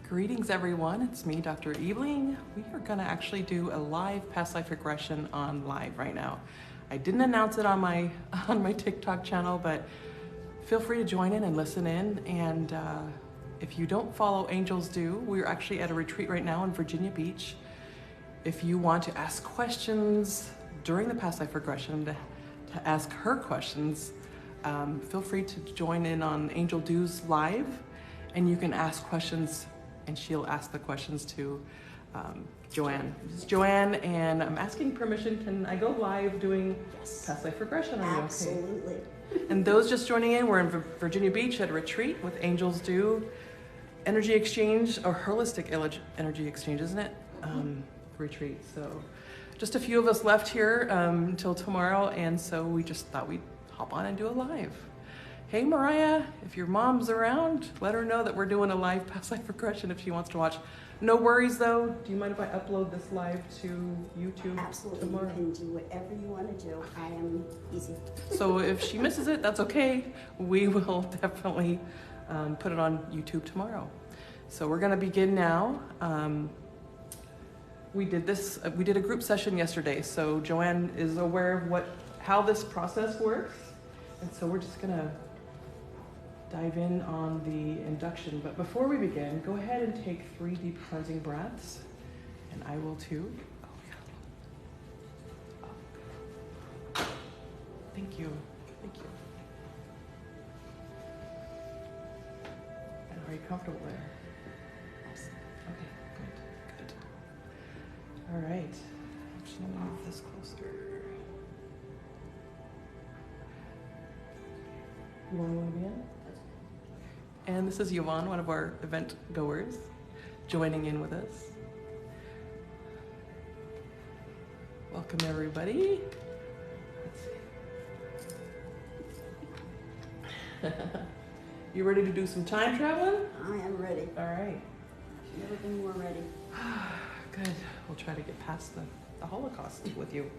Greetings everyone, it's me, Dr. Eveling. We are gonna actually do a live past life regression on live right now. I didn't announce it on my TikTok channel, but feel free to join in and listen in. And if you don't follow Angels Do, we're actually at a retreat right now in Virginia Beach. If you want to ask questions during the past life regression, to ask her questions, feel free to join in on Angel Do's live, and you can ask questions and she'll ask the questions to Joanne. This is Joanne, and I'm asking permission. Can I go live doing past life regression? Are you Absolutely. okay? And those just joining in, we're in Virginia Beach at a retreat with Angels Do Energy Exchange, or Holistic Energy Exchange, isn't it? Retreat. So just a few of us left here until tomorrow, and so we just thought we'd hop on and do a live. Hey Mariah, if your mom's around, let her know that we're doing a live past life regression if she wants to watch. No worries though. Do you mind if I upload this live to YouTube? Absolutely. Tomorrow? You can do whatever you want to do. I am easy. So if she misses it, that's okay. We will definitely put it on YouTube tomorrow. So we're gonna begin now. We did a group session yesterday, so Joanne is aware of how this process works. And so we're just gonna dive in on the induction. But before we begin, go ahead and take 3 deep cleansing breaths, and I will too. Thank you. Thank you. And are you comfortable there? Okay, good. All right. I'm just gonna move this closer. You want to be in? And this is Yvonne, one of our event goers, joining in with us. Welcome everybody. Let's see. You ready to do some time traveling? I am ready. All right. Never been more ready. Good. We'll try to get past the Holocaust with you.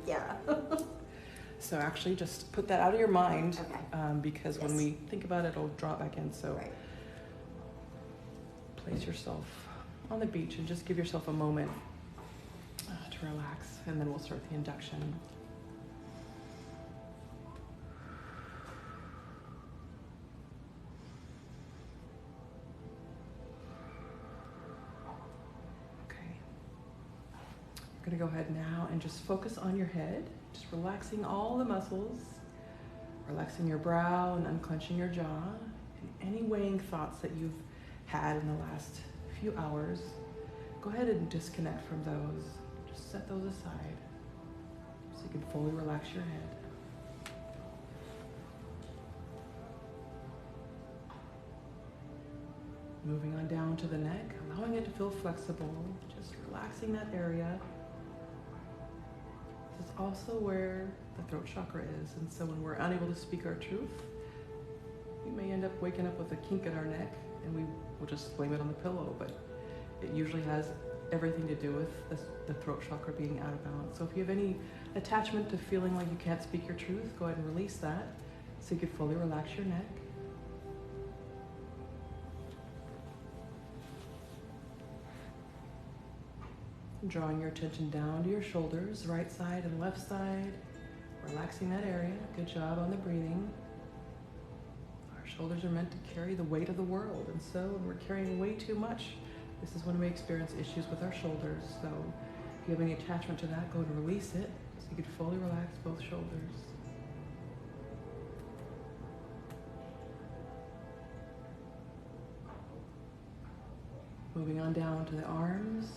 Yeah. So actually just put that out of your mind, Okay. because when we think about it, it'll draw back in. So Right. place yourself on the beach and just give yourself a moment to relax, and then we'll start the induction. Okay. I'm gonna go ahead now and just focus on your head. Just relaxing all the muscles, relaxing your brow and unclenching your jaw, and any weighing thoughts that you've had in the last few hours, go ahead and disconnect from those. Just set those aside so you can fully relax your head. Moving on down to the neck, allowing it to feel flexible, just relaxing that area. This is also where the throat chakra is, and so when we're unable to speak our truth, we may end up waking up with a kink in our neck, and we will just blame it on the pillow, but it usually has everything to do with the throat chakra being out of balance. So if you have any attachment to feeling like you can't speak your truth, go ahead and release that so you can fully relax your neck. Drawing your attention down to your shoulders, right side and left side, relaxing that area. Good job on the breathing. Our shoulders are meant to carry the weight of the world, and so when we're carrying way too much, this is when we experience issues with our shoulders. So if you have any attachment to that, go ahead and release it so you can fully relax both shoulders. Moving on down to the arms.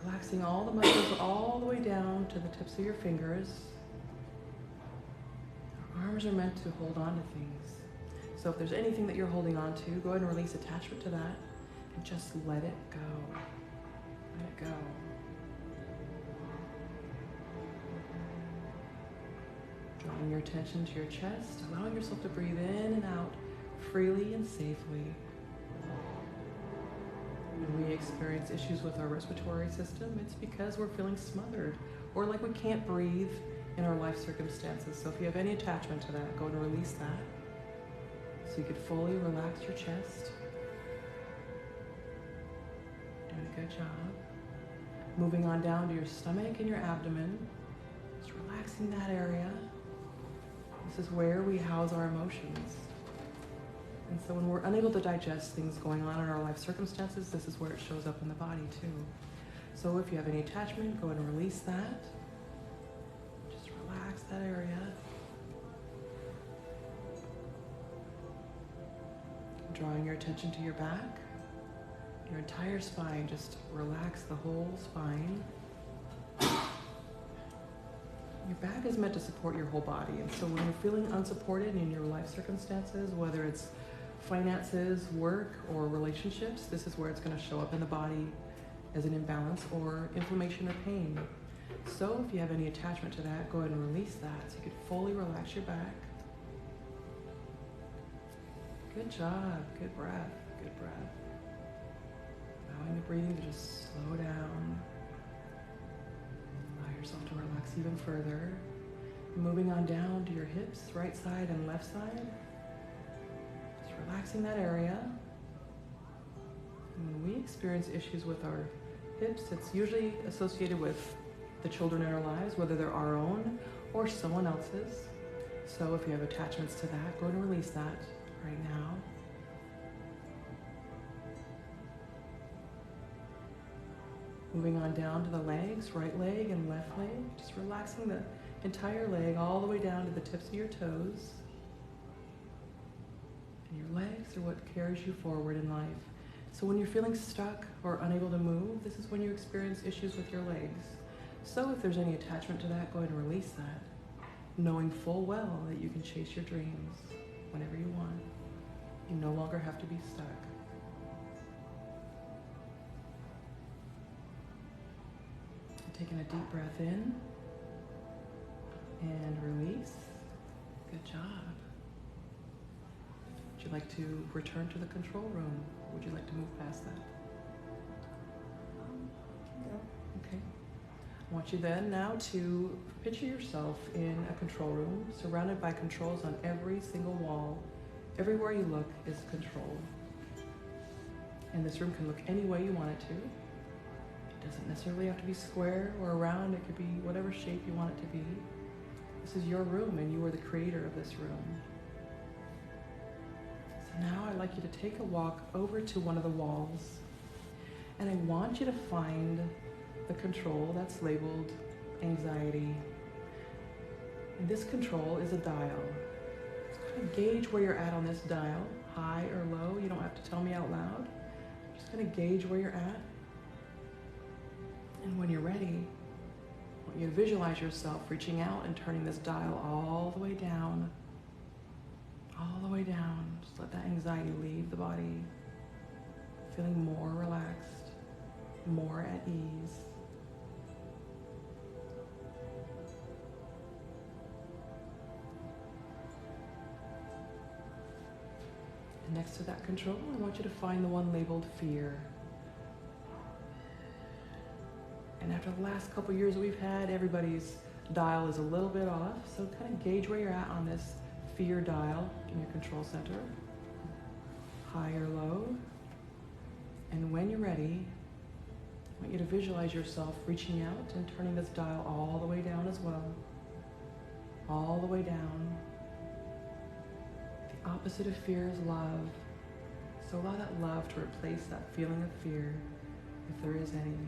Relaxing all the muscles all the way down to the tips of your fingers. Our arms are meant to hold on to things. So if there's anything that you're holding on to, go ahead and release attachment to that and just let it go. Let it go. Drawing your attention to your chest, allowing yourself to breathe in and out freely and safely. When we experience issues with our respiratory system, it's because we're feeling smothered or like we can't breathe in our life circumstances. So if you have any attachment to that, go ahead and release that so you can fully relax your chest. Good job. Moving on down to your stomach and your abdomen. Just relaxing that area. This is where we house our emotions. And so when we're unable to digest things going on in our life circumstances, this is where it shows up in the body too. So if you have any attachment, go ahead and release that. Just relax that area. Drawing your attention to your back, your entire spine, just relax the whole spine. Your back is meant to support your whole body, and so when you're feeling unsupported in your life circumstances, whether it's finances, work, or relationships, this is where it's going to show up in the body as an imbalance or inflammation or pain. So if you have any attachment to that, go ahead and release that so you can fully relax your back. Good job, good breath, good breath. Allowing the breathing to just slow down. Allow yourself to relax even further. Moving on down to your hips, right side and left side. Just relaxing that area. And when we experience issues with our hips, it's usually associated with the children in our lives, whether they're our own or someone else's. So if you have attachments to that, go ahead and release that right now. Moving on down to the legs, right leg and left leg. Just relaxing the entire leg all the way down to the tips of your toes. And your legs are what carries you forward in life. So when you're feeling stuck or unable to move, this is when you experience issues with your legs. So if there's any attachment to that, go ahead and release that, knowing full well that you can chase your dreams whenever you want. You no longer have to be stuck. Taking a deep breath in and release. Good job. Would you like to return to the control room? Or would you like to move past that? Okay. I want you then now to picture yourself in a control room, surrounded by controls on every single wall. Everywhere you look is control. And this room can look any way you want it to. It doesn't necessarily have to be square or round. It could be whatever shape you want it to be. This is your room and you are the creator of this room. So now I'd like you to take a walk over to one of the walls, and I want you to find the control that's labeled anxiety. And this control is a dial. Just kind of gauge where you're at on this dial, high or low. You don't have to tell me out loud. Just kind of gauge where you're at. And when you're ready, I want you to visualize yourself reaching out and turning this dial all the way down. All the way down. Just let that anxiety leave the body. Feeling more relaxed, more at ease. And next to that control, I want you to find the one labeled fear. And after the last couple years we've had, everybody's dial is a little bit off. So kind of gauge where you're at on this fear dial in your control center. High or low. And when you're ready, I want you to visualize yourself reaching out and turning this dial all the way down as well. All the way down. The opposite of fear is love. So allow that love to replace that feeling of fear, if there is any.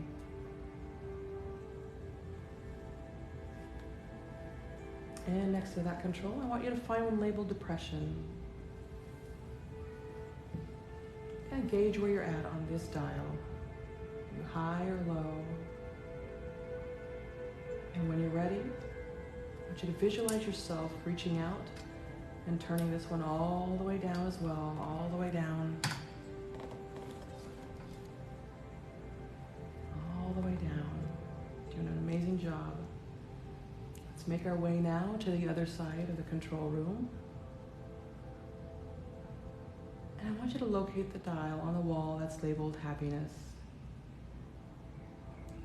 And next to that control, I want you to find one labeled depression. Kind of gauge where you're at on this dial. Are you high or low? And when you're ready, I want you to visualize yourself reaching out and turning this one all the way down as well, all the way down. All the way down. Doing an amazing job. Let's make our way now to the other side of the control room. And I want you to locate the dial on the wall that's labeled happiness.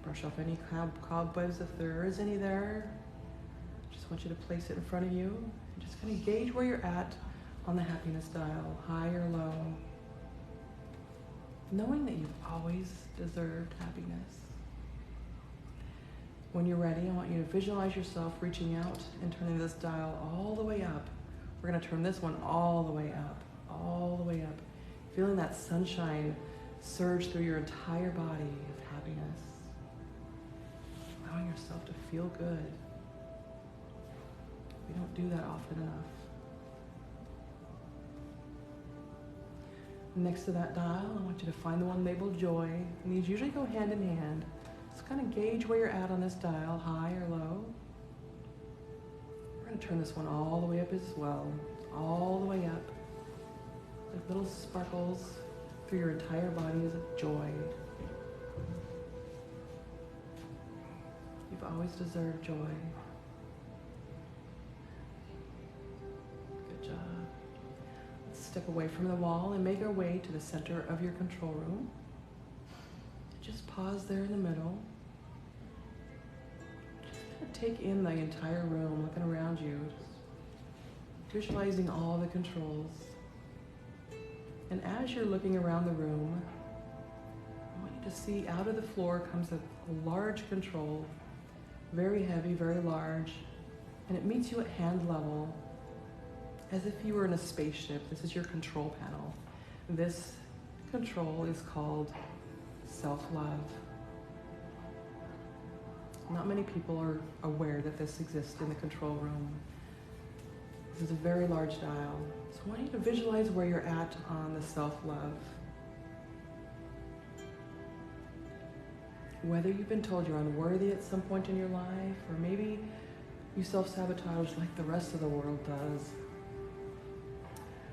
Brush off any cobwebs if there is any there. Just want you to place it in front of you and just kind of gauge where you're at on the happiness dial, high or low. knowing that you've always deserved happiness. When you're ready, I want you to visualize yourself reaching out and turning this dial all the way up. We're going to turn this one all the way up, all the way up. Feeling that sunshine surge through your entire body of happiness. Allowing yourself to feel good. We don't do that often enough. Next to that dial, I want you to find the one labeled joy. And these usually go hand in hand. Just kind of gauge where you're at on this dial, high or low. We're going to turn this one all the way up as well. All the way up. Like little sparkles through your entire body is of joy. You've always deserved joy. Good job. Let's step away from the wall and make our way to the center of your control room. Just pause there in the middle. Just kind of take in the entire room, looking around you. Just visualizing all the controls. And as you're looking around the room, I want you to see out of the floor comes a large control, very heavy, very large, and it meets you at hand level, as if you were in a spaceship. This is your control panel. This control is called self-love. Not many people are aware that this exists in the control room. This is a very large dial. So I want you to visualize where you're at on the self-love. Whether you've been told you're unworthy at some point in your life, or maybe you self-sabotage like the rest of the world does.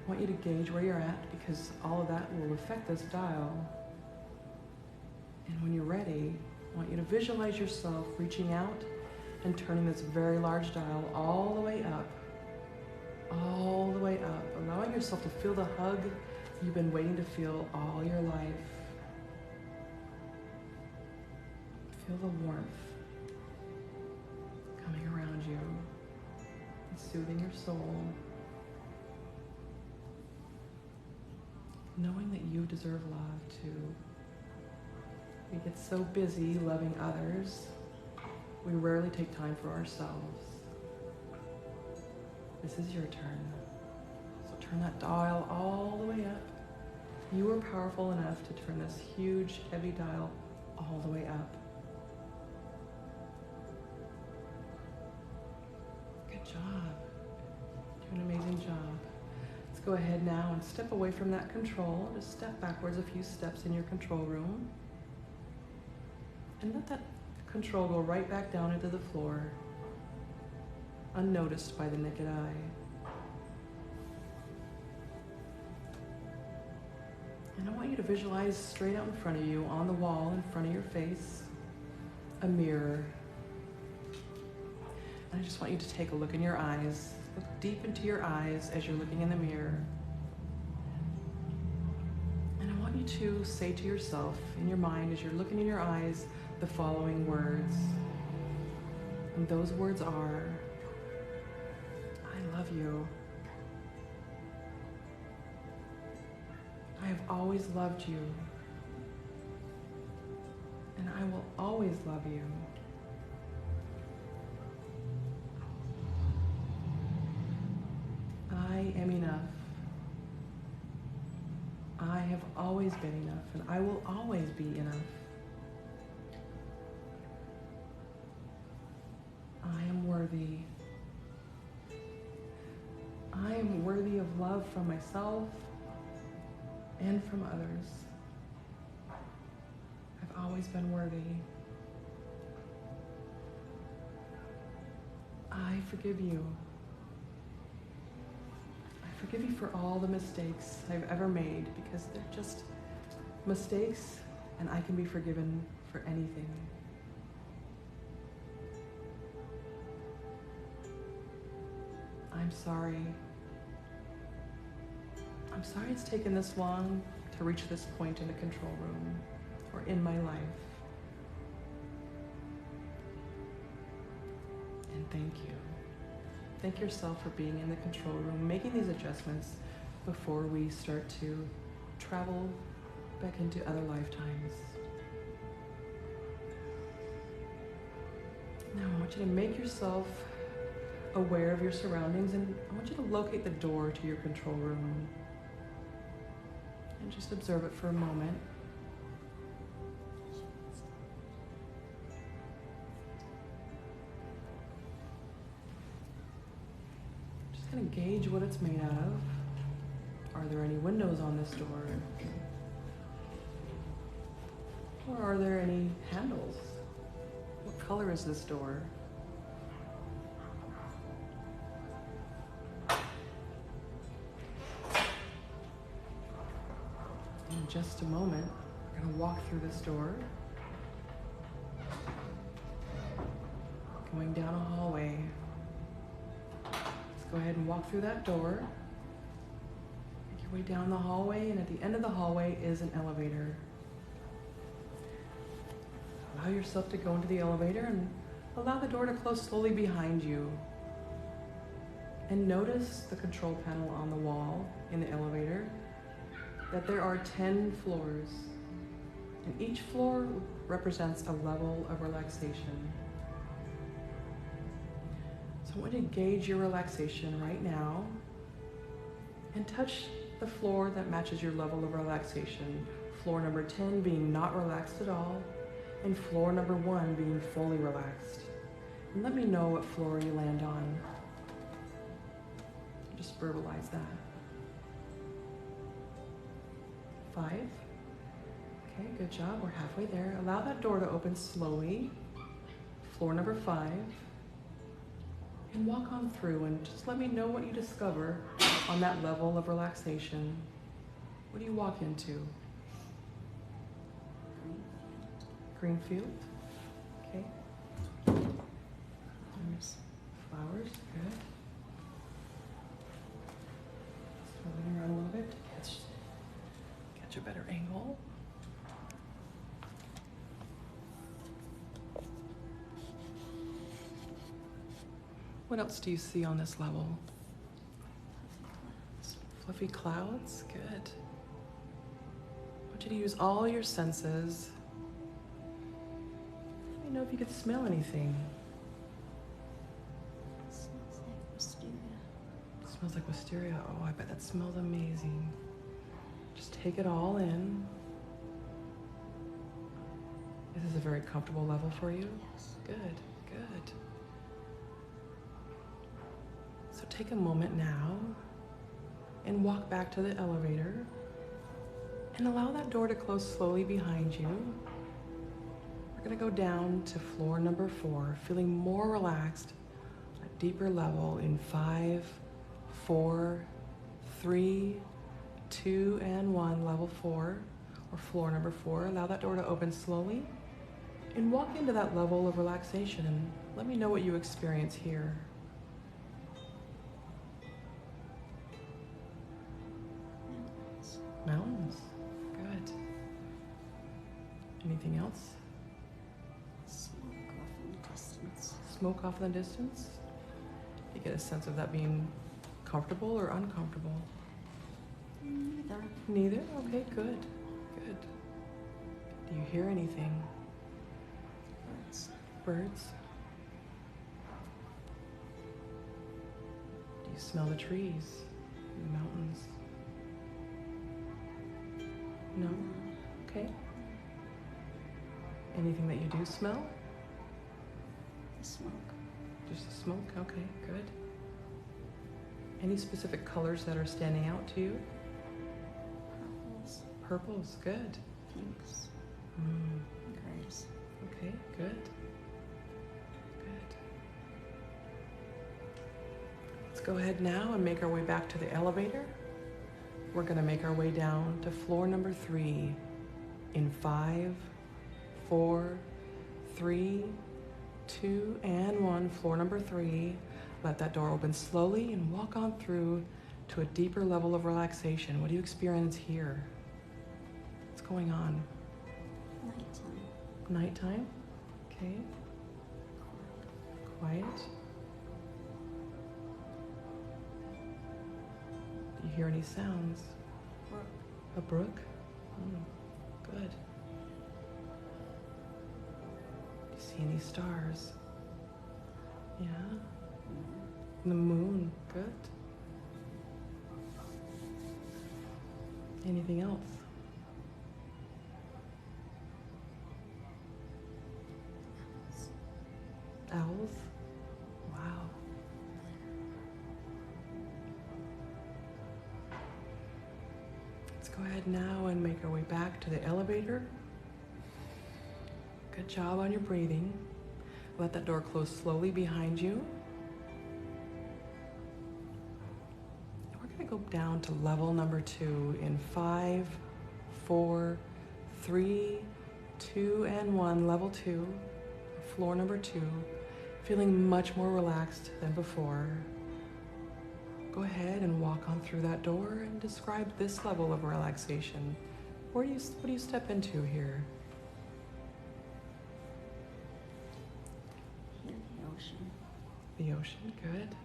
I want you to gauge where you're at, because all of that will affect this dial. And when you're ready, I want you to visualize yourself reaching out and turning this very large dial all the way up. All the way up, allowing yourself to feel the hug you've been waiting to feel all your life. Feel the warmth coming around you and soothing your soul. Knowing that you deserve love too. We get so busy loving others, we rarely take time for ourselves. This is your turn. So turn that dial all the way up. You are powerful enough to turn this huge, heavy dial all the way up. Good job. You're doing an amazing job. Let's go ahead now and step away from that control. Just step backwards a few steps in your control room. And let that control go right back down into the floor, unnoticed by the naked eye. And I want you to visualize straight out in front of you, on the wall in front of your face, a mirror. And I just want you to take a look in your eyes. Look deep into your eyes as you're looking in the mirror. And I want you to say to yourself in your mind, as you're looking in your eyes, the following words. And those words are, I love you. I have always loved you. And I will always love you. I am enough. I have always been enough, and I will always be enough. I am worthy. I am worthy of love from myself and from others. I've always been worthy. I forgive you. I forgive you for all the mistakes I've ever made, because they're just mistakes, and I can be forgiven for anything. I'm sorry. I'm sorry it's taken this long to reach this point in the control room or in my life. And thank you. Thank yourself for being in the control room, making these adjustments before we start to travel back into other lifetimes. Now I want you to make yourself aware of your surroundings, and I want you to locate the door to your control room and just observe it for a moment. Just kind of gauge what it's made out of. Are there any windows on this door? Or are there any handles? What color is this door? In just a moment, we're going to walk through this door, going down a hallway. Let's go ahead and walk through that door. Make your way down the hallway, and at the end of the hallway is an elevator. Allow yourself to go into the elevator and allow the door to close slowly behind you. And notice the control panel on the wall in the elevator, that there are 10 floors, and each floor represents a level of relaxation. So I want you to gauge your relaxation right now and touch the floor that matches your level of relaxation. Floor number 10 being not relaxed at all, and floor number 1 being fully relaxed. And let me know what floor you land on. Just verbalize that. 5. Okay, good job. We're halfway there. Allow that door to open slowly. Floor number 5. And walk on through and just let me know what you discover on that level of relaxation. What do you walk into? Green field. Okay. There's flowers. Good. Moving around a little bit to catch a better angle. What else do you see on this level? Fluffy clouds. Good. I want you to use all your senses. Let me know if you could smell anything. It smells like wisteria. It smells like wisteria. Oh, I bet that smells amazing. Just take it all in. This is a very comfortable level for you? Yes. Good, good. So take a moment now and walk back to the elevator and allow that door to close slowly behind you. We're gonna go down to floor number 4, feeling more relaxed, a deeper level in 5, 4, 3, 2, and 1, level 4, or floor number 4. Allow that door to open slowly and walk into that level of relaxation, and let me know what you experience here. Mountains. Good. Anything else? Smoke off in the distance. Smoke off in the distance? You get a sense of that being comfortable or uncomfortable? Neither. Neither? Okay, good. Good. Do you hear anything? Birds. Birds? Do you smell the trees in the mountains? No? Okay. Anything that you do smell? The smoke. Just the smoke? Okay, good. Any specific colors that are standing out to you? Purples. Purples, good. Pinks. Grays. Okay, good. Good. Let's go ahead now and make our way back to the elevator. We're gonna make our way down to floor number 3 in 5, 4, 3, 2, and 1. Floor number 3. Let that door open slowly and walk on through to a deeper level of relaxation. What do you experience here? What's going on? Nighttime. Nighttime? Okay. Quiet. Do you hear any sounds? Brook. A brook? See any stars? Yeah. The moon. Good. Anything else? Owls? Wow. Let's go ahead now and make our way back to the elevator. Good job on your breathing. Let that door close slowly behind you. We're going to go down to level number 2 in 5, 4, 3, 2, and 1. Level 2, floor number 2. Feeling much more relaxed than before. Go ahead and walk on through that door and describe this level of relaxation. What do you step into here? Hear the ocean. The ocean, good.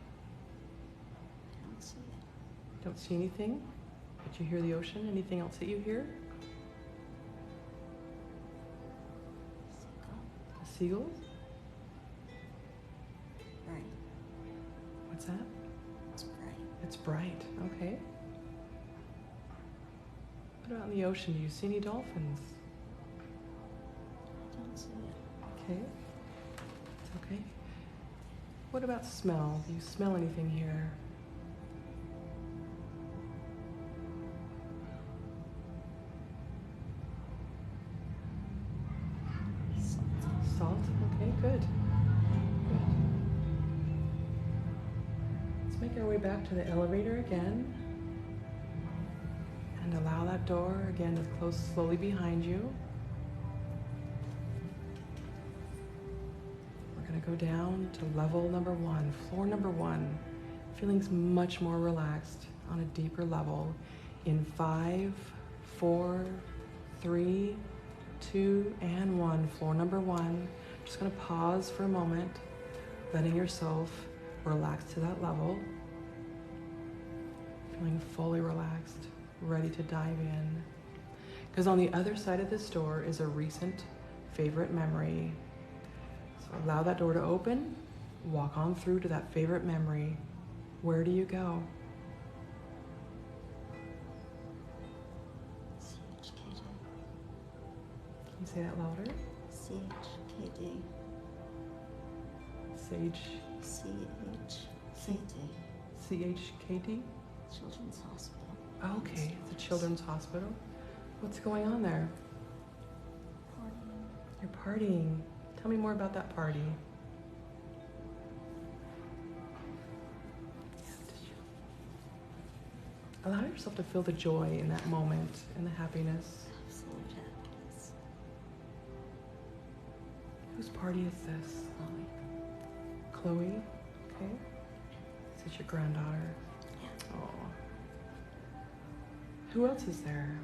Don't see it. Don't see anything, but you hear the ocean. Anything else that you hear? Seagull. The seagulls? Bright. What's that? It's bright. It's bright, okay. What about in the ocean? Do you see any dolphins? I don't see it. Okay, it's okay. What about smell? Do you smell anything here? Salt. Salt, okay, good. Good. Let's make our way back to the elevator again. And allow that door again to close slowly behind you. We're going to go down to level number 1, floor number 1. Feelings much more relaxed on a deeper level in 5, 4, 3, 2, and 1. Floor number 1. Just going to pause for a moment, letting yourself relax to that level. Feeling fully relaxed, ready to dive in. Because on the other side of this door is a recent favorite memory. So allow that door to open, walk on through to that favorite memory. Where do you go? CHKD. Can you say that louder? CHKD. Sage CHKD. CHKD? Children's Hospital. Okay, it's a children's hospital. What's going on there? Partying. You're partying. Tell me more about that party. Allow yourself to feel the joy in that moment and the happiness. Absolute happiness. Whose party is this? Chloe. Chloe? Okay. Is this your granddaughter? Yeah. Oh. Who else is there?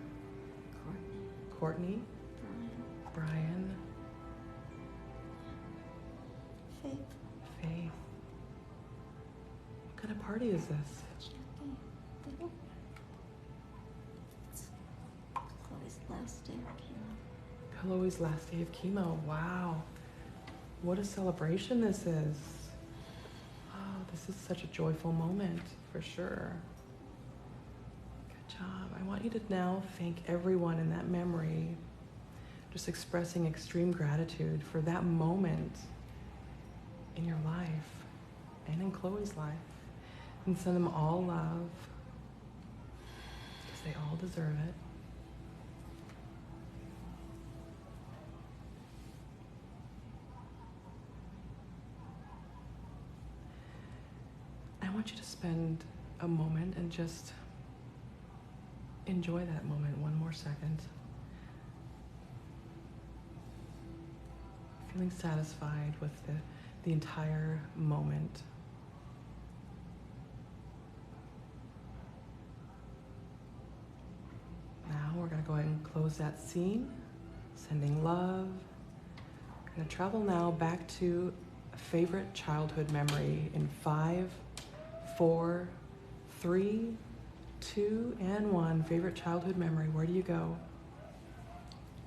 Courtney. Courtney? Brian. Brian? Faith. Faith? What kind of party is this? Jackie. It's Chloe's last day of chemo. Chloe's last day of chemo. Wow. What a celebration this is. Oh, this is such a joyful moment, for sure. Good job. I want you to now thank everyone in that memory, just expressing extreme gratitude for that moment in your life and in Chloe's life. And send them all love, because they all deserve it. I want you to spend a moment and just enjoy that moment one more second. Feeling satisfied with the entire moment. Now we're going to go ahead and close that scene, sending love. We're going to travel now back to a favorite childhood memory in 5, 4, 3, 2, and 1. Favorite childhood memory. Where do you go?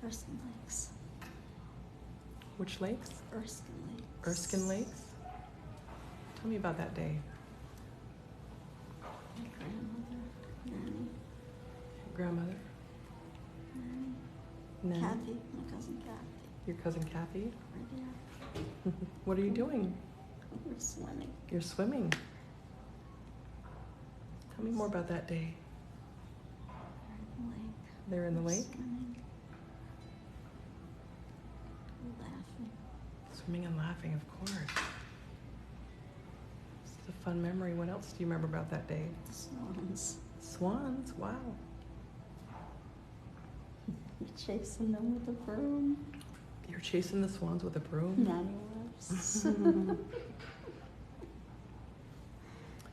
Person Lakes. Which lakes? Erskine Lakes. Erskine Lakes? Tell me about that day. My grandmother, Nanny, Grandmother? Nanny, Nan? Kathy, my cousin Kathy. Your cousin Kathy? Right here. What are you doing? We're swimming. You're swimming. Tell me more about that day. We're in the lake. They're in the We're lake? Swimming. We're laughing. Swimming and laughing, of course. It's a fun memory. What else do you remember about that day? The swans. Swans, wow. We're chasing them with a broom. You're chasing the swans with a broom? Nanny was.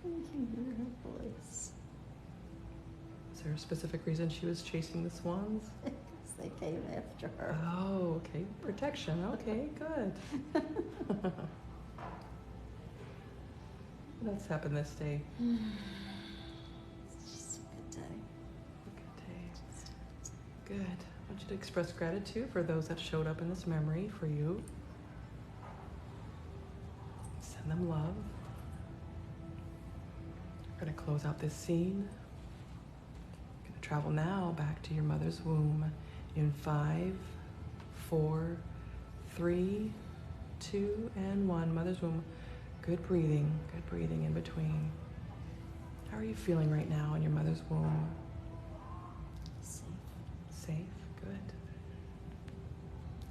You can hear her voice. Is there a specific reason she was chasing the swans? Because they came after her. Oh, okay. Protection. Okay, good. What else happened this day? It's just a good day. Good day. Good. I want you to express gratitude for those that showed up in this memory for you. Send them love. We're going to close out this scene. We're going to travel now back to your mother's womb in 5, 4, 3, 2, and 1. Mother's womb. Good breathing in between. How are you feeling right now in your mother's womb? Safe. Safe? Good.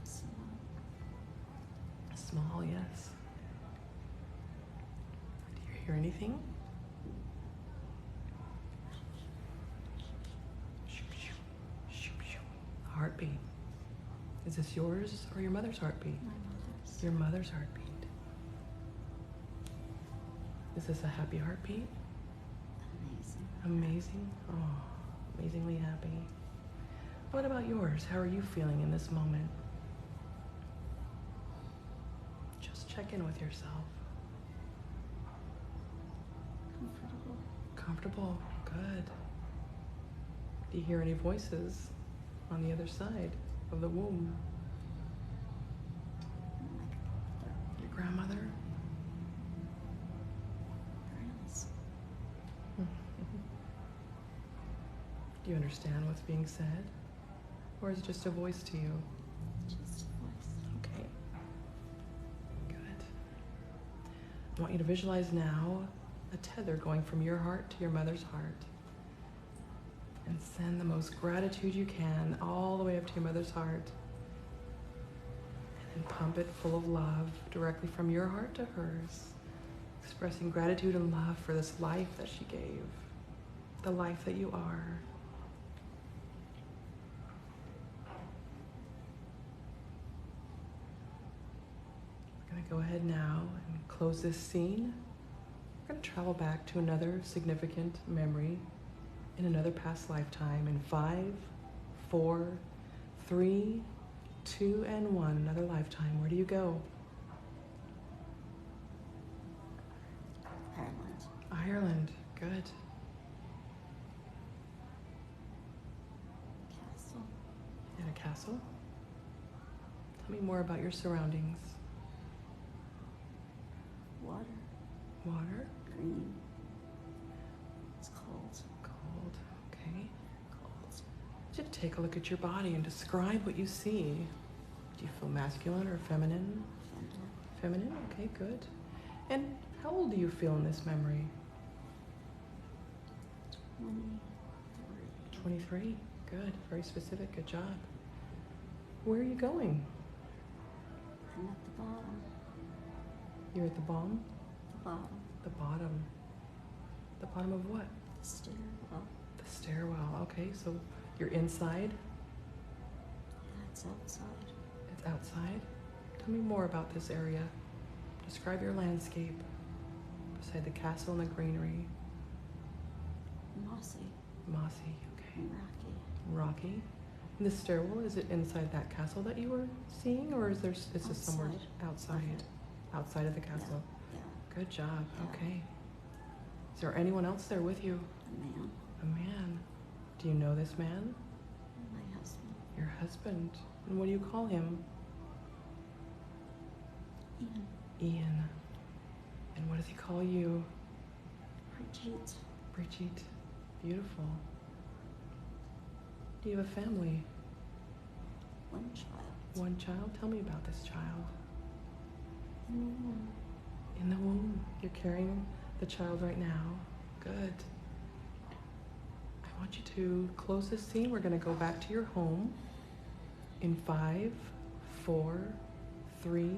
Small. Small, yes. Do you hear anything? A heartbeat. Is this yours or your mother's heartbeat? My mother's. Your mother's heartbeat. Is this a happy heartbeat? Amazing. Amazing? Oh, amazingly happy. What about yours? How are you feeling in this moment? Just check in with yourself. Comfortable. Comfortable? Good. Do you hear any voices on the other side of the womb? My Your grandmother? grandma's. Do you understand what's being said? Or is it just a voice to you? Just a voice. Okay. Good. I want you to visualize now a tether going from your heart to your mother's heart. And send the most gratitude you can all the way up to your mother's heart. And then pump it full of love directly from your heart to hers. Expressing gratitude and love for this life that she gave. The life that you are. We're going to go ahead now and close this scene. We're going to travel back to another significant memory in another past lifetime in 5, 4, 3, 2, and 1. Another lifetime. Where do you go? Ireland. Ireland. Good. Castle. In a castle? Tell me more about your surroundings. Water. Water? Green. It's cold. Cold. Okay. Cold. Just take a look at your body and describe what you see. Do you feel masculine or feminine? Feminine. Feminine? Okay, good. And how old do you feel in this memory? 23. 23. Good. Very specific. Good job. Where are you going? I'm at the bottom. You're at the bottom? The bottom. The bottom. The bottom of what? The stairwell. The stairwell. Okay, so you're inside. That's outside. It's outside. Tell me more about this area. Describe your landscape beside the castle and the greenery. Mossy. Mossy. Okay. And rocky. Rocky. And the stairwell, is it inside that castle that you were seeing, or is this somewhere outside? Outside of the castle. Yeah. Good job. Yeah. Okay. Is there anyone else there with you? A man. A man. Do you know this man? My husband. Your husband. And what do you call him? Ian. Ian. And what does he call you? Bridget. Bridget. Beautiful. Do you have a family? One child. One child? Tell me about this child. In the womb. In the womb. You're carrying the child right now. Good. I want you to close this scene. We're going to go back to your home in 5, 4, 3,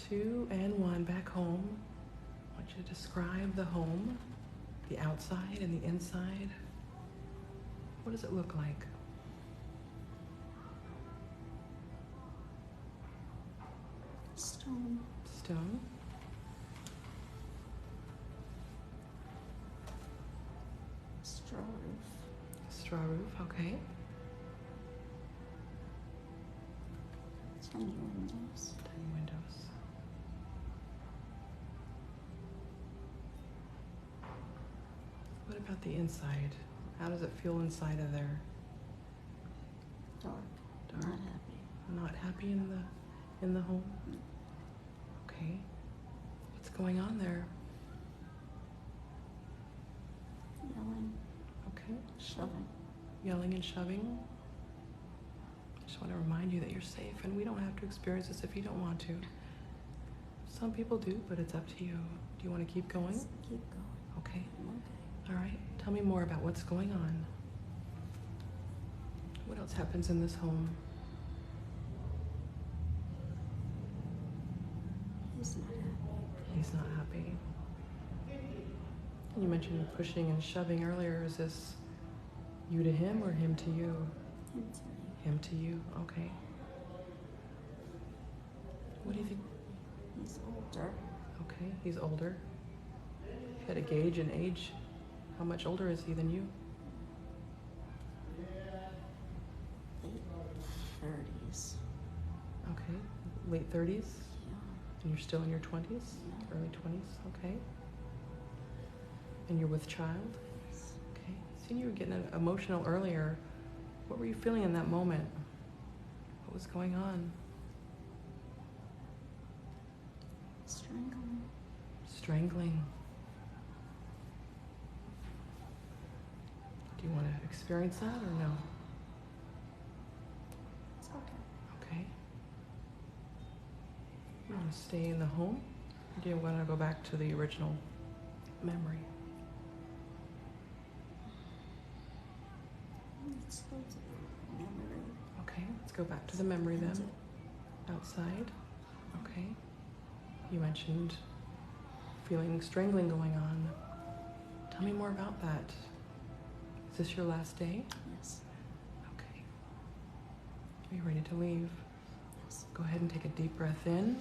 2, and 1. Back home. I want you to describe the home, the outside and the inside. What does it look like? Stone. Stone. Straw roof. Straw roof, okay. Tiny windows. Tiny windows. What about the inside? How does it feel inside of there? Dark. Dark. Not happy. Not happy in the home? No. Okay. What's going on there? Yelling. Okay. Shoving. Yelling and shoving. I just want to remind you that you're safe and we don't have to experience this if you don't want to. Some people do, but it's up to you. Do you want to keep going? Just keep going. Okay. I'm okay. All right. Tell me more about what's going on. What else happens in this home? He's not happy. He's not happy. You mentioned pushing and shoving earlier. Is this you to him or him to you? Him to me. Him to you. Okay. What do you think? He's older. Okay, he's older. If you had a gauge and age, how much older is he than you? Late 30s. Okay, late 30s? Yeah. And you're still in your 20s? Yeah. Early 20s, okay. And you're with child? Yes. Okay. Seen you were getting emotional earlier. What were you feeling in that moment? What was going on? Strangling. Strangling. Do you want to experience that or no? It's okay. Okay. You want to stay in the home? Or do you want to go back to the original memory? Let's go to the memory. Okay, let's go back to the memory then. Into Outside. Okay. You mentioned feeling strangling going on. Tell me more about that. Is this your last day? Yes. Okay. Are you ready to leave? Yes. Go ahead and take a deep breath in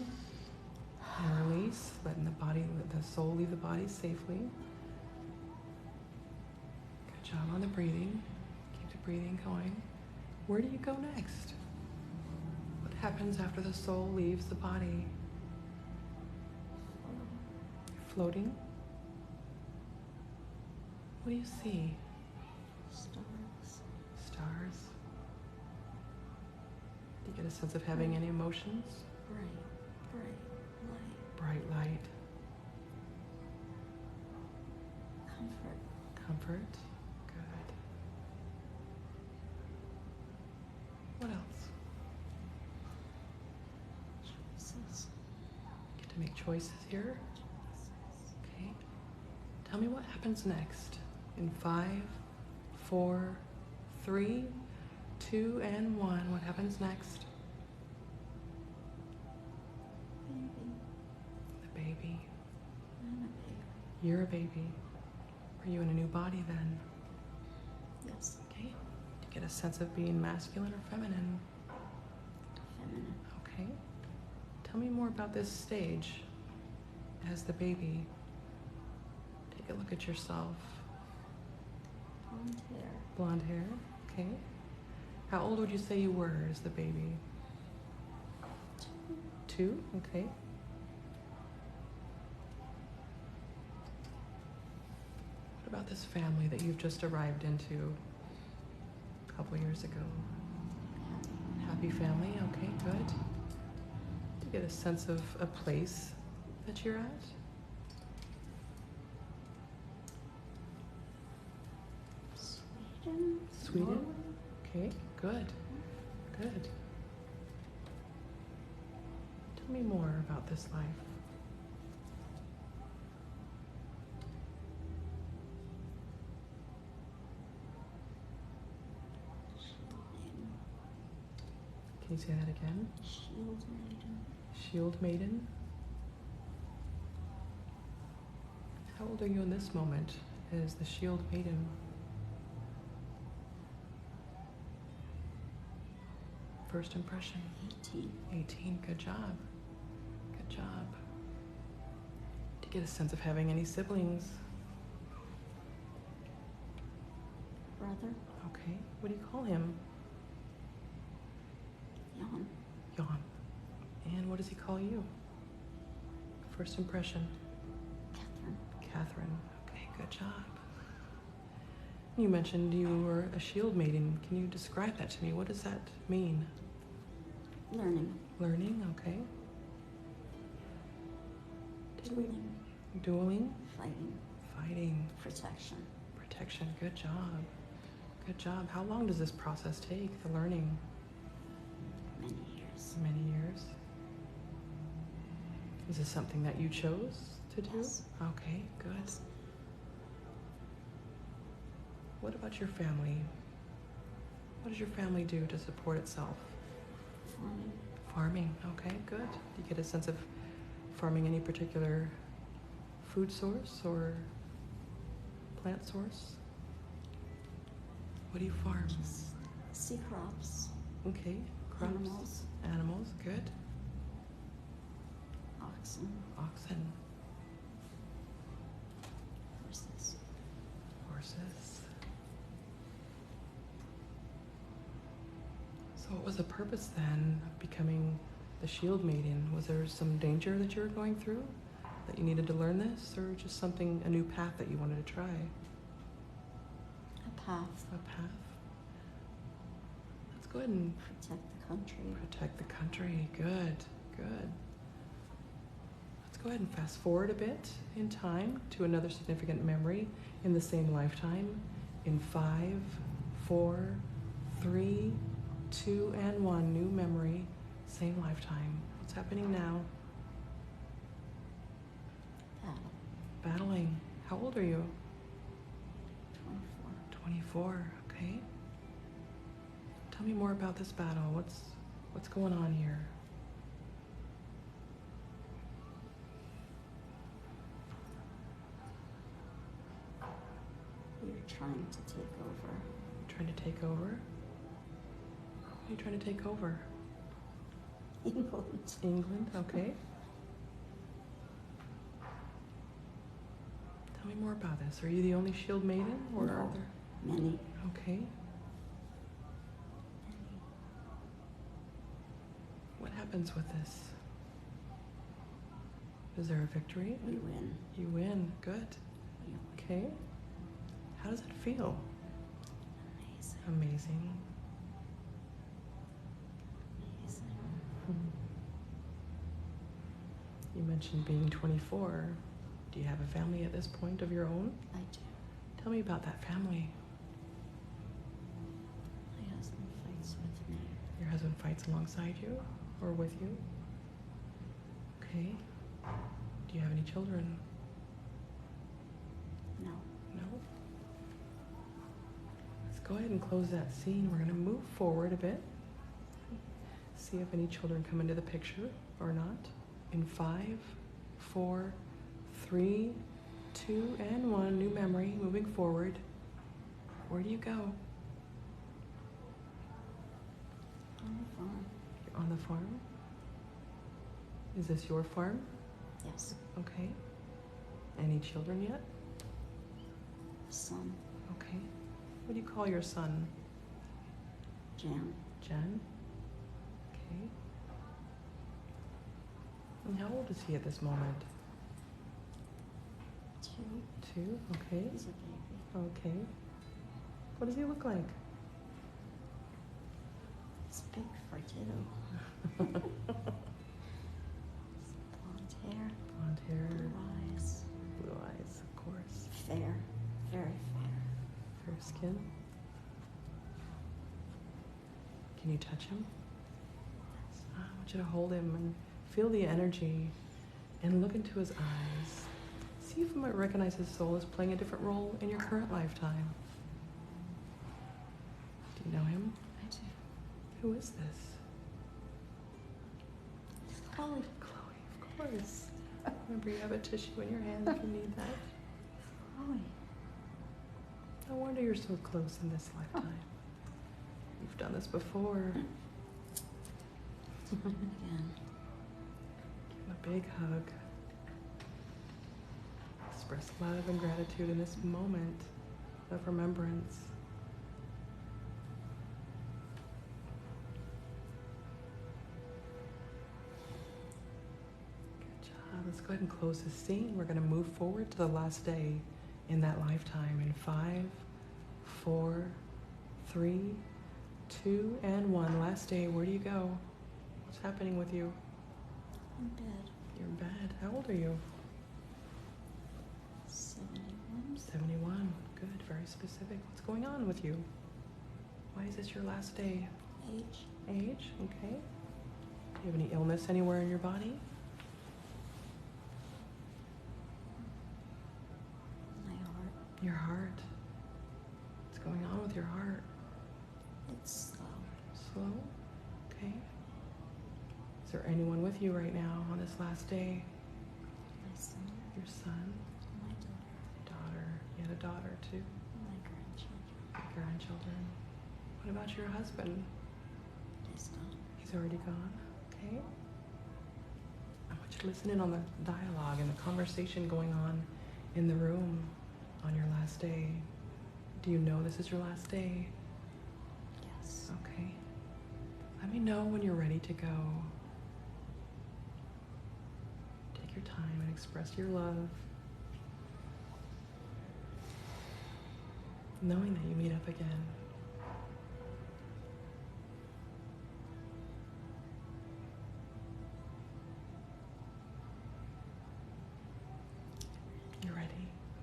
and release, letting the soul leave the body safely. Good job on the breathing. Keep the breathing going. Where do you go next? What happens after the soul leaves the body? Floating? What do you see? Stars. Stars? Do you get a sense of having any emotions? Bright light. Bright light, Comfort. comfort. Good. What else? Choices. Get to make choices here. Okay. Tell me what happens next. In 5, 4, 3, 2, and 1. What happens next? Baby. The baby. I'm a baby. You're a baby. Are you in a new body then? Yes. Okay. Do you get a sense of being masculine or feminine? Feminine. Okay. Tell me more about this stage as the baby. Take a look at yourself. Blonde hair. Blonde hair. Okay. How old would you say you were as the baby? 2. 2? Okay. What about this family that you've just arrived into a couple years ago? Happy family? Okay, good. get a sense of a place that you're at? Sweden. Sweden? Norway. Okay, good. Good. Tell me more about this life. Can you say that again? Shield Maiden. Shield Maiden? How old are you in this moment as the Shield Maiden? First impression? 18. 18, good job. Good job. Do you get a sense of having any siblings? Brother. Okay, what do you call him? Jan. Jan. And what does he call you? First impression? Catherine. Catherine. Okay, good job. You mentioned you were a shield maiden. Can you describe that to me? What does that mean? Learning. Learning, okay. Dueling. Dueling? Fighting. Fighting. Protection. Protection, good job. Good job. How long does this process take, the learning? Many years. Many years. Is this something that you chose to do? Yes. Okay, good. Yes. What about your family? What does your family do to support itself? Farming. Farming, okay, good. Do you get a sense of farming any particular food source or plant source? What do you farm? Just sea crops. Okay, crops. Animals. Animals, good. Oxen. Oxen, Horses. horses. So what was the purpose then of becoming the Shield Maiden? Was there some danger that you were going through? That you needed to learn this? Or just something, a new path that you wanted to try? A path. A path? Let's go ahead and Protect the country. protect the country. Good, good. Let's go ahead and fast forward a bit in time to another significant memory in the same lifetime. In 5, 4, 3, 2, and 1, new memory, same lifetime. What's happening now? Battle. Battling. How old are you? 24. 24, okay. Tell me more about this battle. What's going on here? You're trying to take over Trying to take over? What are you trying to take over? England. England, okay. Tell me more about this. Are you the only Shield Maiden, or are No. there? Many. Okay. What happens with this? Is there a victory? We win. You win. Good. We win. Okay. How does it feel? Amazing. Amazing. Amazing. You mentioned being 24. Do you have a family at this point of your own? I do. Tell me about that family. My husband fights with me. Your husband fights alongside you or with you? Okay. Do you have any children? No. No? Let's go ahead and close that scene. We're going to move forward a bit. See if any children come into the picture or not. In 5, 4, 3, 2, and 1. New memory, moving forward. Where do you go? On the farm. You're on the farm? Is this your farm? Yes. Okay. Any children yet? Son. Okay. What do you call your son? Jan. Jen? Okay. And how old is he at this moment? 2. 2? Okay. He's a baby. Okay. What does he look like? It's big for 2. skin? Can you touch him? I want you to hold him and feel the energy and look into his eyes. See if you might recognize his soul as playing a different role in your current lifetime. Do you know him? I do. Who is this? It's Chloe. Chloe, of course. Remember, you have a tissue in your hand if you need that. Chloe. No wonder you're so close in this lifetime. You've done this before. Again. Give him a big hug. Express love and gratitude in this moment of remembrance. Good job. Let's go ahead and close this scene. We're going to move forward to the last day in that lifetime in 5, 4, 3, 2, and 1. Last day, where do you go? What's happening with you? In bed. You're in bed. How old are you? 71. 71. Good, very specific. What's going on with you? Why is this your last day? Age. Age, okay. Do you have any illness anywhere in your body? My heart. Your heart. What's going on with your heart? It's slow. Slow? Okay. Is there anyone with you right now on this last day? My son. Your son? My daughter. Daughter. You had a daughter too? My grandchildren. Your grandchildren. What about your husband? He's gone. He's already gone. Okay. I want you to listen in on the dialogue and the conversation going on in the room on your last day. Do you know this is your last day? Yes. Okay. Let me know when you're ready to go. Take your time and express your love. Knowing that you meet up again. You're ready.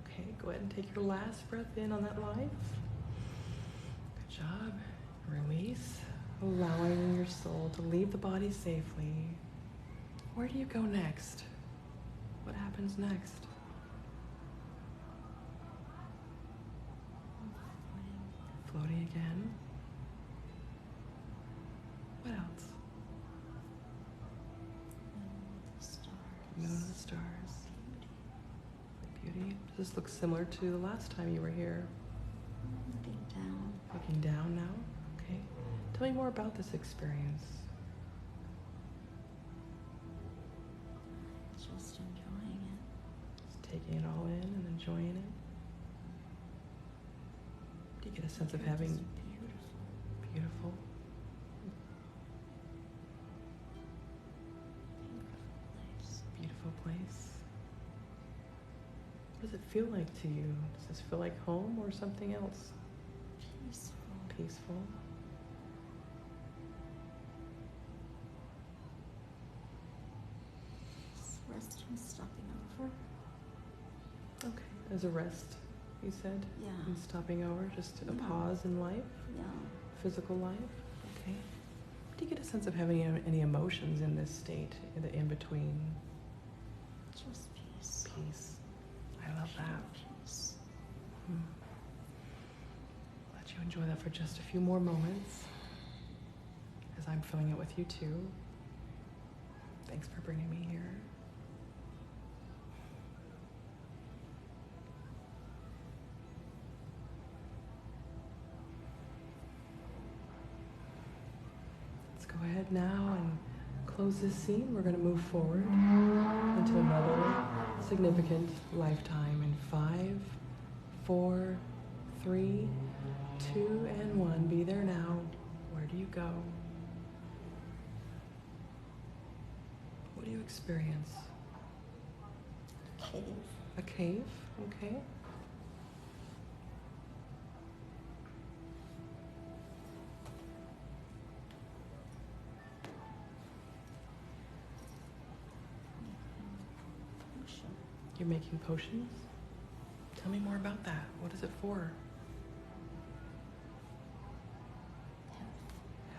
Okay, go ahead and take your last breath in on that life. Good job. Release, allowing your soul to leave the body safely. Where do you go next? What happens next? Floating again. What else? The stars. Moon of the stars. Beauty. Does this look similar to the last time you were here? Looking down. Looking down now? Okay. Tell me more about this experience. Just enjoying it. Just taking it all in and enjoying it. Do you get a sense of having Just beautiful. beautiful? Beautiful place. Beautiful place. What does it feel like to you? Does this feel like home or something else? Peaceful. Peaceful. Just resting, stopping over. Okay. As a rest, you said? Yeah. And stopping over, just a Yeah. pause in life, Yeah. physical life. Okay. Do you get a sense of having any emotions in this state, in the in-between? Just peace. Peace. I love that. Peace. Let you enjoy that for just a few more moments as I'm feeling it with you too. Thanks for bringing me here. Let's go ahead now and close this scene. We're going to move forward into another significant lifetime in 5, 4, 3, 2, and 1. Be there now. Where do you go? What do you experience? Cave. A cave? Okay. Ocean. You're making potions? Tell me more about that. What is it for?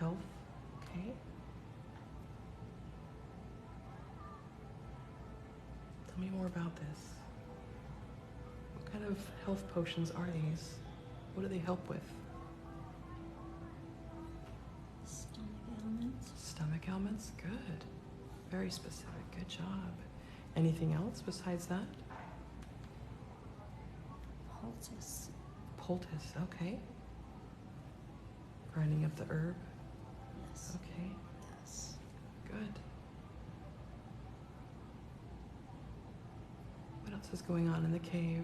health. Okay. Tell me more about this. What kind of health potions are these? What do they help with? Stomach ailments. Stomach ailments? Good. Very specific. Good job. Anything else besides that? Poultice. Poultice. Okay. Grinding up the herb. Yes. Okay. Yes. Good. What else is going on in the cave?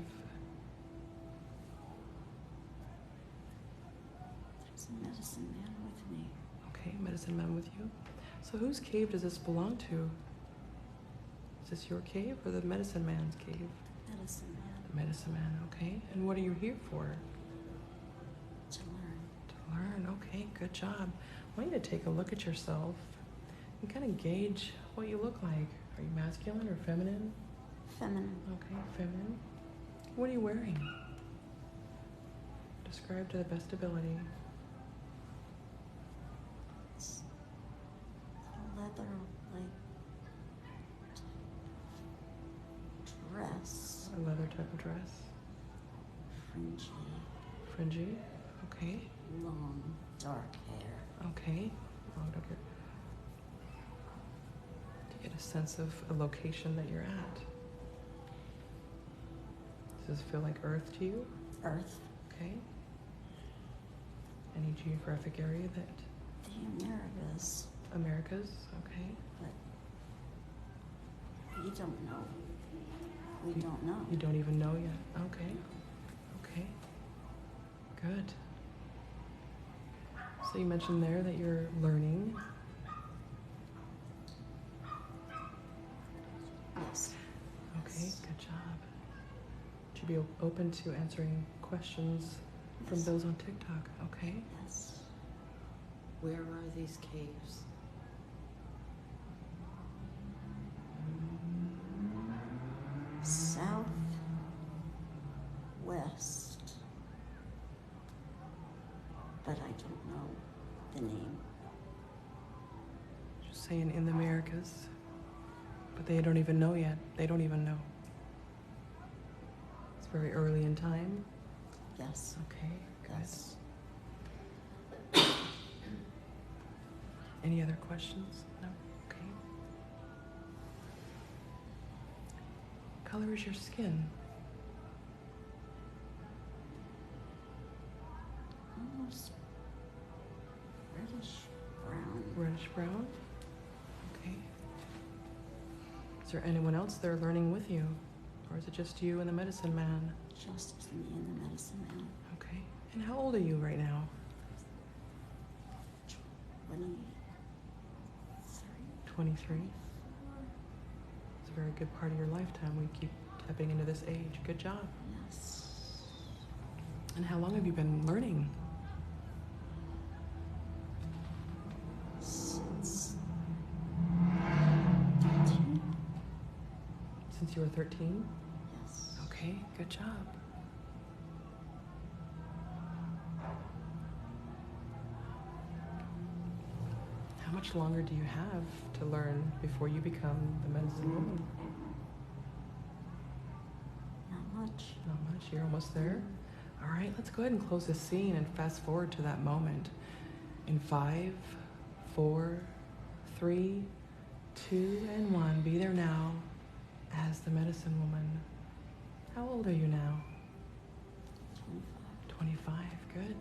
There's a medicine man with me. Okay, medicine man with you. So whose cave does this belong to? Is this your cave or the medicine man's cave? Medicine man. The medicine man, okay. And what are you here for? To learn. To learn, okay, good job. I want you to take a look at yourself and kind of gauge what you look like. Are you masculine or feminine? Feminine. Okay, feminine. What are you wearing? Describe to the best ability. It's a leather, like, dress. A leather type of dress. Fringy. Fringy, okay. Long, dark hair. Okay. Long dark hair. To get a sense of a location that you're at. Does this feel like Earth to you? Earth. Okay. Any geographic area that The Americas. Americas? Okay. But we don't know. We don't know. You don't even know yet. Okay. Okay. Good. So you mentioned there that you're learning. Yes. Okay, good job. Would you be open to answering questions from Yes. those on TikTok? Okay. Yes. Where are these caves? South. West. But I don't know the name. Just saying in the Americas. But they don't even know yet. They don't even know. It's very early in time. Yes. Okay, good. Yes. Any other questions? No? Okay. What color is your skin? Almost reddish brown. Reddish brown? Okay. Is there anyone else there learning with you? Or is it just you and the medicine man? Just as me and the medicine man. Okay. And how old are you right now? 23. 23. It's a very good part of your lifetime. We keep tapping into this age. Good job. Yes. And how long have you been learning? Since 13. Since you were 13? Yes. Okay, good job. How much longer do you have to learn before you become the medicine woman? Not much. Not much. You're almost there. All right, let's go ahead and close this scene and fast forward to that moment. In 5, 4, 3, 2, and 1. Be there now as the medicine woman. How old are you now? 25. 25. Good.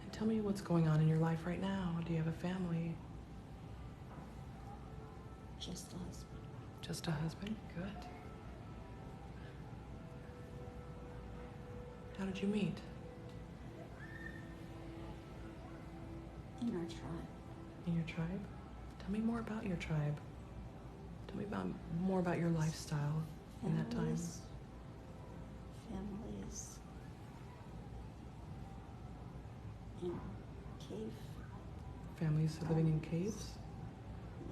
And tell me what's going on in your life right now. Do you have a family? Just a husband. Just a husband? Good. How did you meet? In our tribe. In your tribe? Tell me more about your tribe. Tell me more about your lifestyle in that time. Families. In cave. Families living in caves?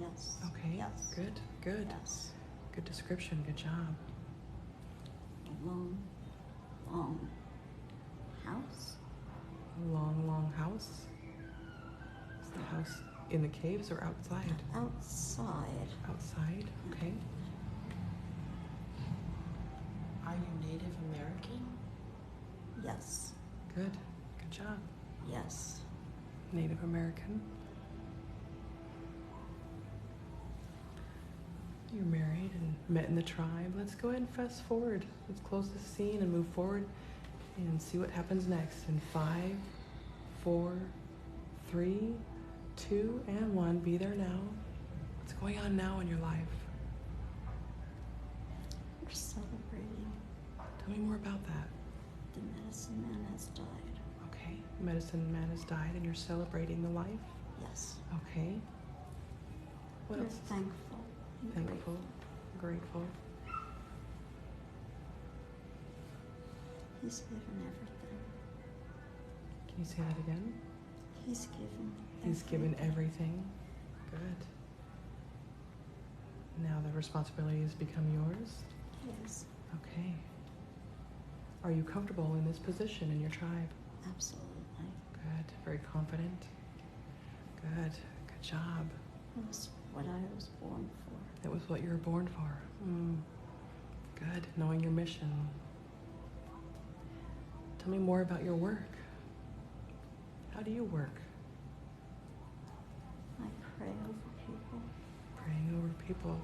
Yes. Okay, Yes. good, good. Yes. Good description, good job. A long, long house. Long, long house? Is the house in the caves or outside? Outside. Outside, okay. Are you Native American? Yes. Good, good job. Yes. Native American. You're married and met in the tribe. Let's go ahead and fast forward. Let's close the scene and move forward and see what happens next. In 5, 4, 3, 2, and 1. Be there now. What's going on now in your life? We're celebrating. Tell me more about that. The medicine man has died. Okay. Medicine man has died and you're celebrating the life? Yes. Okay. What We're else? thankful. And Thankful, grateful. He's given everything. Can you say that again? He's given. He's given everything. everything. Good. Now the responsibility has become yours. Yes. Okay. Are you comfortable in this position in your tribe? Absolutely. Good. Very confident. Good. Good job. It was what I was born for. It was what you were born for. Good. Knowing your mission. Tell me more about your work. How do you work? I pray over people. Praying over people.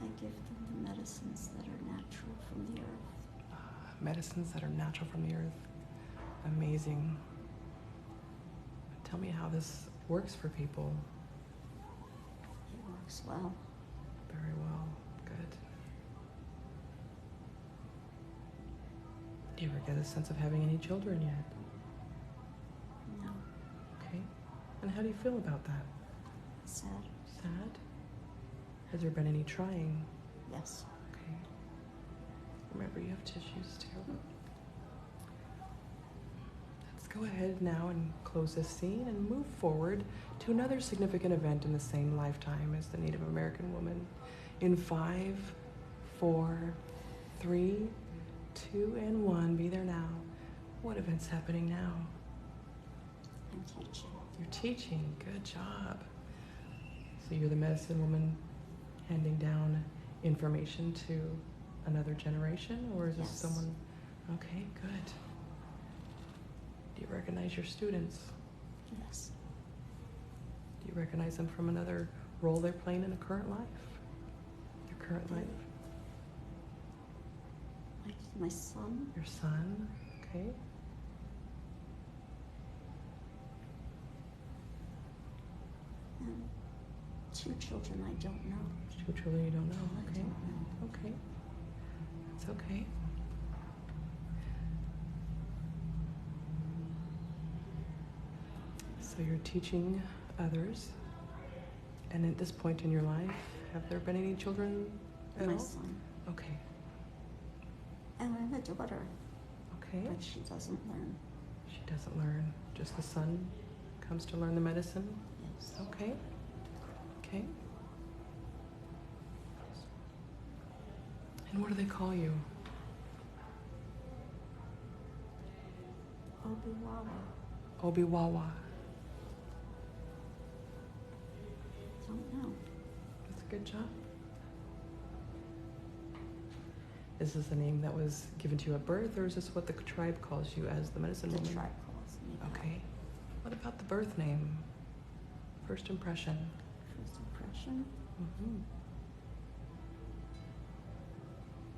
I give them the medicines that are natural from the earth. Medicines that are natural from the earth. Amazing. Tell me how this works for people. It works well. Very well. Good. Do you ever get a sense of having any children yet? No. Okay. And how do you feel about that? Sad. Sad? Has there been any trying? Yes. Okay. Remember, you have tissues too. Let's go ahead now and close this scene and move forward to another significant event in the same lifetime as the Native American woman. In 5, 4, 3, 2, and 1. Be there now. What event's happening now? I'm teaching. You're teaching. Good job. So you're the medicine woman handing down information to another generation, or is this Yes. someone? Okay, good. Do you recognize your students? Yes. Do you recognize them from another role they're playing in a current life? Your current life? Like my son. Your son? Okay. And 2 children I don't know. Two children you don't know. I Okay. don't know. Okay. It's okay. So you're teaching others, and at this point in your life, have there been any children at My all? son. Okay. And I have a daughter, Okay. but she doesn't learn. She doesn't learn. Just the son comes to learn the medicine. Yes. Okay. Okay. And what do they call you? Obi-Wan. Obi-Wawa. Don't know. That's a good job. Is this a name that was given to you at birth, or is this what the tribe calls you as the medicine The woman? tribe calls me that. Okay. What about the birth name? First impression. First impression? Mm-hmm.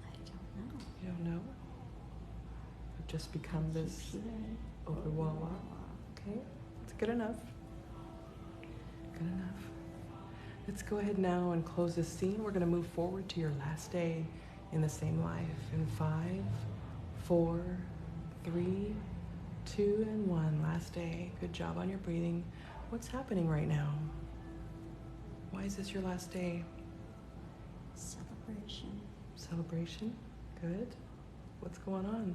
I don't know. You don't know? You've just become this Keep hearing Obi-Wawa. Okay, that's good enough. Good enough. Let's go ahead now and close this scene. We're going to move forward to your last day in the same life. In 5, 4, 3, 2, and 1. Last day. Good job on your breathing. What's happening right now? Why is this your last day? Celebration. Celebration? Good. What's going on?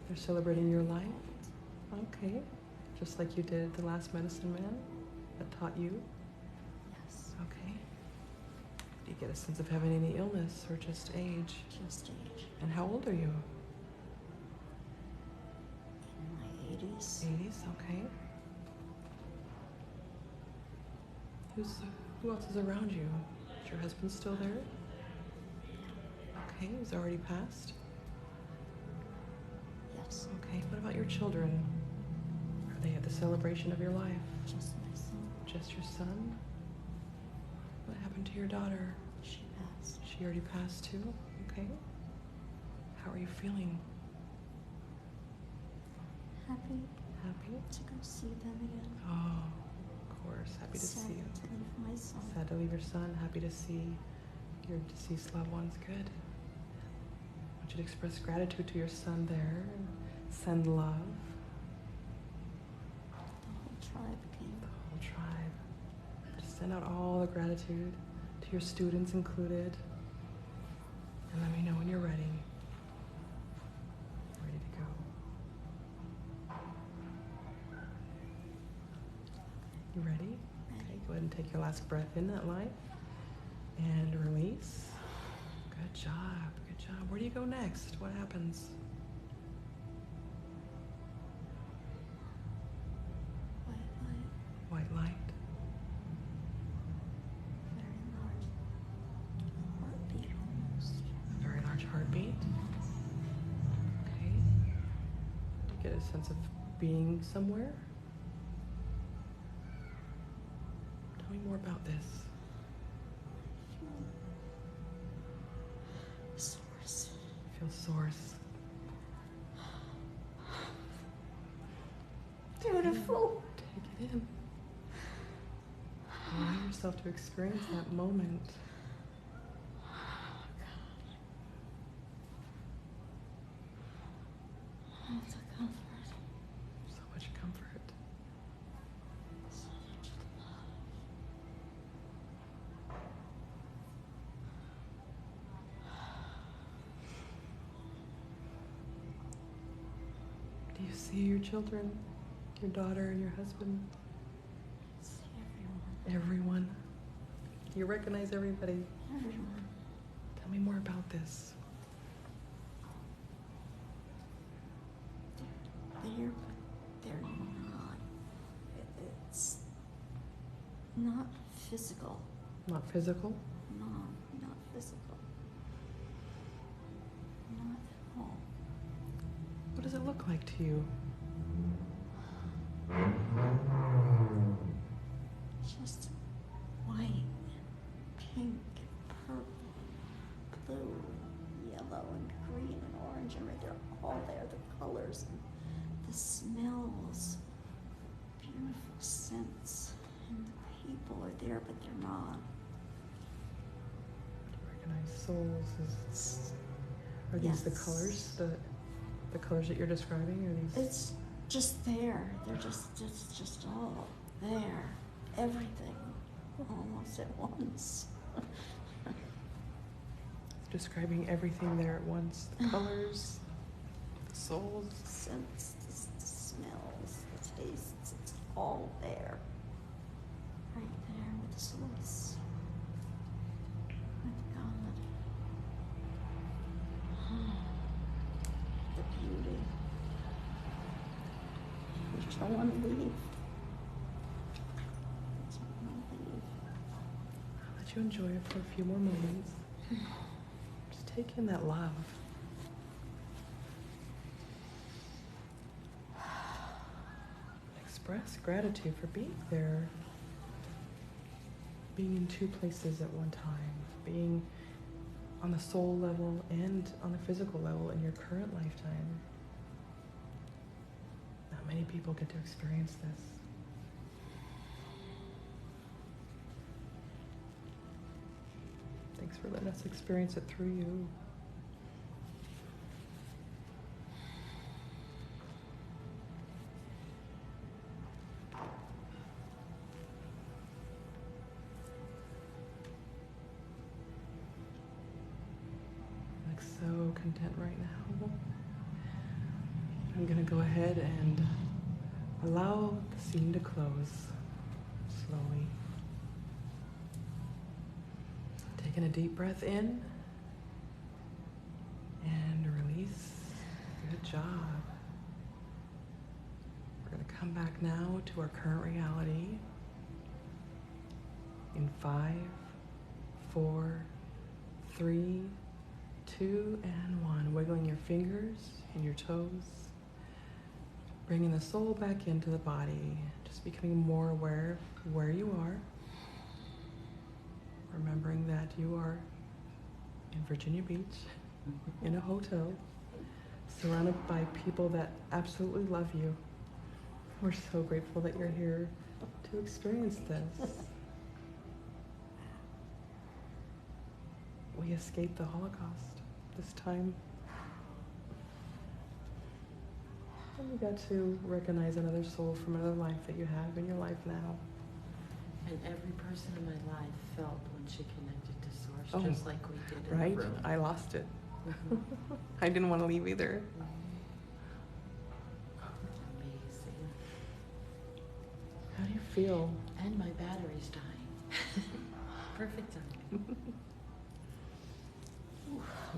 They're celebrating your life? Okay. Just like you did the last medicine man that taught you? Yes. Okay. Do you get a sense of having any illness or just age? Just age. And how old are you? In my 80s. 80s, okay. Who else is around you? Is your husband still there? Okay, he's already passed. Yes. Okay, what about your children? Are they at the celebration of your life? Just my son. Just your son? What happened to your daughter? She passed. She already passed too? Okay. How are you feeling? Happy Happy? to go see them again. Oh, of course. Happy to Sad see you. to leave my son. Sad to leave your son. Happy to see your deceased loved ones. Good. I want you to express gratitude to your son there and send love. The whole tribe came. The whole tribe. Just send out all the gratitude to your students included. And let me know when you're ready. Ready to go. You ready? Ready. Okay, go ahead and take your last breath in that light. And release. Good job. Good job. Where do you go next? What happens? White light. White light. Very large. Heartbeat almost. A very large heartbeat. Okay. You get a sense of being somewhere. Tell me more about this. Source. Feel source. Beautiful. Take it in. Allow yourself to experience that moment. Oh, the comfort. So much comfort. So much love. Do you see your children, your daughter and your husband? See everyone. Everyone. Do you recognize everybody? Everyone. Tell me more about this. They're there, but they're not. It's not physical. Not physical? No, not physical. Not at all. What does it look like to you? Just white, pink, purple, blue, yellow, and green, and orange, and red. They're all there. The colors and the smells, beautiful scents, and the people are there, but they're not. Do you recognize souls? Are these the Yes. colors? The colors that you're describing? Are these? It's just there. They're just all there. Everything, almost at once. Describing everything there at once. The colors, the souls. The scents, the smells, the tastes. It's all there. Right there with the source. With God. The beauty. You don't want to leave. You don't want to leave. I'll let you enjoy it for a few more moments. Just take in that love. Express gratitude for being there. Being in two places at one time. Being on the soul level and on the physical level in your current lifetime. Not many people get to experience this. Thanks for letting us experience it through you. Like so content right now. I'm gonna go ahead and allow the scene to close slowly. Taking a deep breath in and release. Good job. We're going to come back now to our current reality. In 5, 4, 3, 2, and 1. Wiggling your fingers and your toes. Bringing the soul back into the body. Just becoming more aware of where you are. Remembering that you are in Virginia Beach, in a hotel, surrounded by people that absolutely love you. We're so grateful that you're here to experience this. We escaped the Holocaust this time. And we got to recognize another soul from another life that you have in your life now. And every person in my life felt when she connected to Source, Oh, just like we did in right? the room. I lost it. Mhm. I didn't want to leave either. Amazing. How do you feel? And my battery's dying. Perfect timing.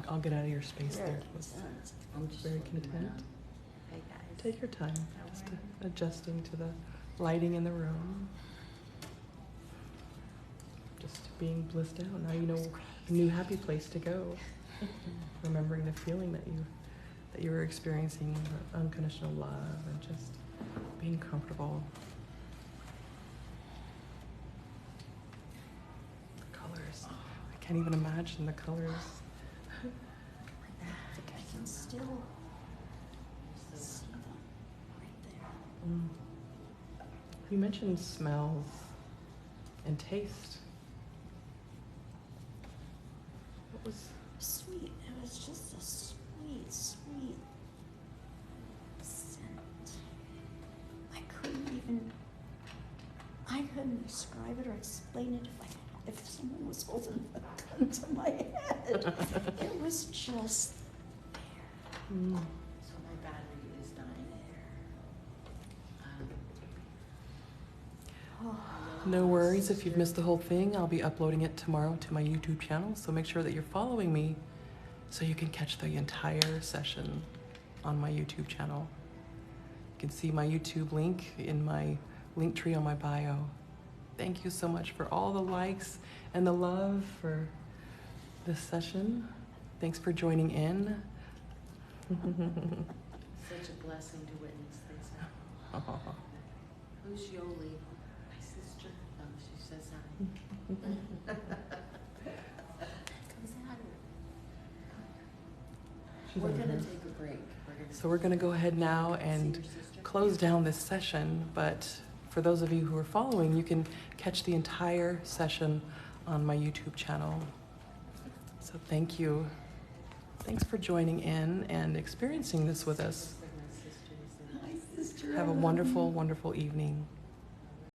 I'll get out of your space there. I'm just Very looking content. around. Hey guys. Take your time, just adjusting to the lighting in the room. Just being blissed out. Now you know a new happy place to go. Remembering the feeling that you were experiencing, the unconditional love, and just being comfortable. The colors. I can't even imagine the colors. I can still see them right there. Mm. You mentioned smells and taste. What was Sweet. It was just a sweet, sweet scent. I couldn't describe it or explain it if someone was holding a gun to my head. It was just there. mm. So my battery is dying. Um, No worries if you've missed the whole thing. I'll be uploading it tomorrow to my YouTube channel, so make sure that you're following me so you can catch the entire session on my YouTube channel. You can see my YouTube link in my link tree on my bio. Thank you so much for all the likes and the love for this session. Thanks for joining in. Such a blessing to witness this. Who's Yoli? My sister. Oh, she says hi. Comes out. She's We're on gonna her. take a break. So we're gonna go ahead now See and your sister? close down this session, but for those of you who are following, you can catch the entire session on my YouTube channel. So thank you. Thanks for joining in and experiencing this with us. My sister is in. My sister. Have a wonderful, wonderful evening.